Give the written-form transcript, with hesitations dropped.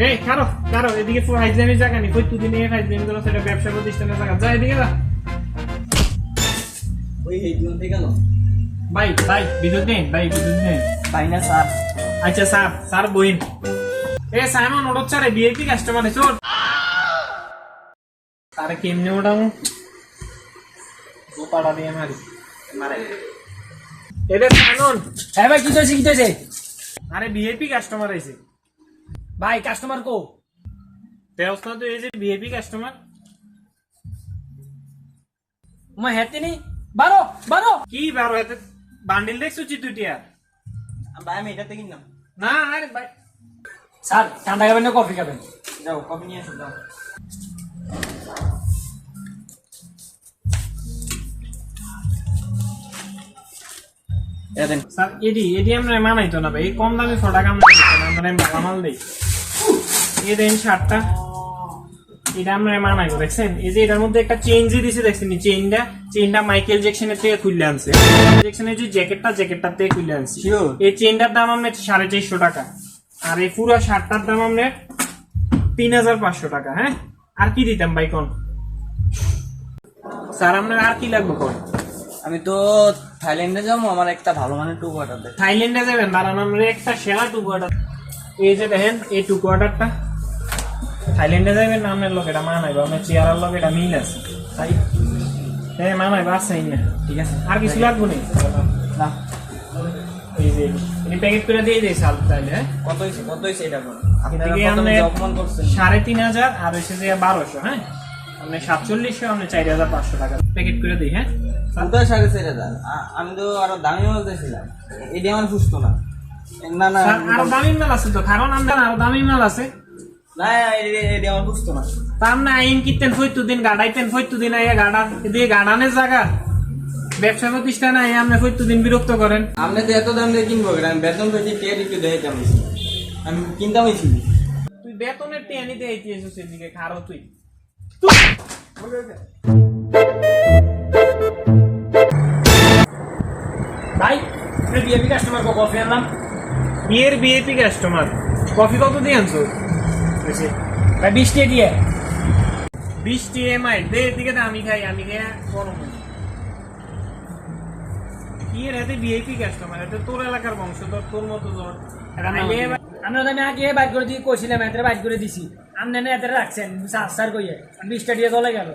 এই কারো কারো এদিকে ফাইজলামি জায়গা নেই, প্রত্যেক দিন এই ফাইজলামি গুলো সেটা ব্যবসা প্রতিষ্ঠানের জায়গা, যা এদিকে যা। ওই এই দিনতে গেল ভাই ভাই বিদ্যুৎ নেই, ভাই বিদ্যুৎ নেই। তাই না স্যার? আচ্ছা স্যার, স্যার বইন। এ সাইমন ওড়চ্ছে রে, ভিআইপি কাস্টমার এসো। তারে কেমনে ওড়াম, গোপাড়া দিয়ে মারি মারে। এরে সাইমন। হ্যাঁ ভাই, কি হয়েছে? আরে ভিআইপি কাস্টমার আইছে ভাই কাস্টমার কো? দেওস্তা তো এই যে ভিআইপি কাস্টমার। মা হেতে নি বারো বারো কি বারো হাতে বান্ডিল দেখছো চিতুটিয়া? ভাই আমি এটাতে কিনলাম না আরে ভাই স্যার। ঠান্ডা খাবেন না কফি খাবেন? যাও কফি নিয়ে আসো যাও। স্যার এডি আমরা মানাইতো না ভাই, এই কম দামে প্রোডাক্ট আমরা মালামাল দেই। এই দেন শার্টটা, এটা আমরা মানাইবো দেখছেন? এই যে এটার মধ্যে একটা চেঞ্জই দিছে দেখছেন, চেইনটা মাইকেল জ্যাকসনের থেকে খুলে আনছে। জ্যাকসনের যে জ্যাকেটটার থেকে খুলে আনছে। এই চেইনটার দাম আমরা 450 টাকা, আর এই পুরো শার্টটার দাম আমরা 3500 টাকা। হ্যাঁ, আর কি দিতাম ভাই কোন? স্যার আপনার আর কি লাগবে কোন? আমি তো থাইল্যান্ডে যাবো, আমার একটা ভালো মানের টু কোয়ার্টার দেখ। থাইল্যান্ডে যাবেন? দাঁড়ান আমরা একটা সেরা টু কোয়ার্টার, এই যে দেখেন এই টু কোয়ার্টারটা থাইল্যান্ডে যাবেন না, আপনার লোক এটা মানাইবো, আপনার চেয়ারের লোক এটা মিল আছে তাই। হ্যাঁ মানাইবো, আসছে না? ঠিক আছে, আর কিছু লাগবে না? এই যে প্যাকেট করে দিয়ে দিয়েছে আলু তাইলে। কত হয়েছে এটা? আপনার 3500 আর হয়েছে যে 1200। হ্যাঁ, আপনার 4700, আপনার 4500 টাকা প্যাকেট করে দিই। হ্যাঁ 4,500। আমি তো আরো দামি বলতেছিলাম, এটা আমার সুস্থ না। না না আরো দামি মাল আছে তো, কারণ আমরা আরো দামি মাল আছে না, এটা আমার সুস্থ না। তার না আইন কিনতেন প্রত্যেকদিন, গাড়াইতেন প্রত্যেকদিন, আইয়া গাড়া দিয়ে গাড়ানের জায়গা ব্যবসা প্রতিষ্ঠানে আইয়া আপনি প্রত্যেকদিন বিরক্ত করেন। আপনি তো এত দাম দিয়ে কিনবো, আমি বেতন পেয়েছি টিয়ার একটু দেখে আমি কিনতামই ছিল। তুই বেতনের টিয়া নিতে আইতেছিস এদিকে, খারো তুই। ভাই ভিআইপি কাস্টমার কফি আনলাম। বিয়ের ভিআইপি কাস্টমার, কফি কত দিয়ে আনছো? ভাই 20 টাকা দিয়ে। 20 TMI দে এদিকে, আমি খাই গরম হই। বিয়ের হাতে ভিআইপি কাস্টমার, এটা তোর এলাকার বংশ, তোর মতো জ্বর। আমরা তো আগে বাইক করে দিয়ে কইছিলাম, এত বাইক করে দিছি। আপনি না এত রাখছেন স্যার কইয়ে 20 টাকা দিয়ে চলে গেল।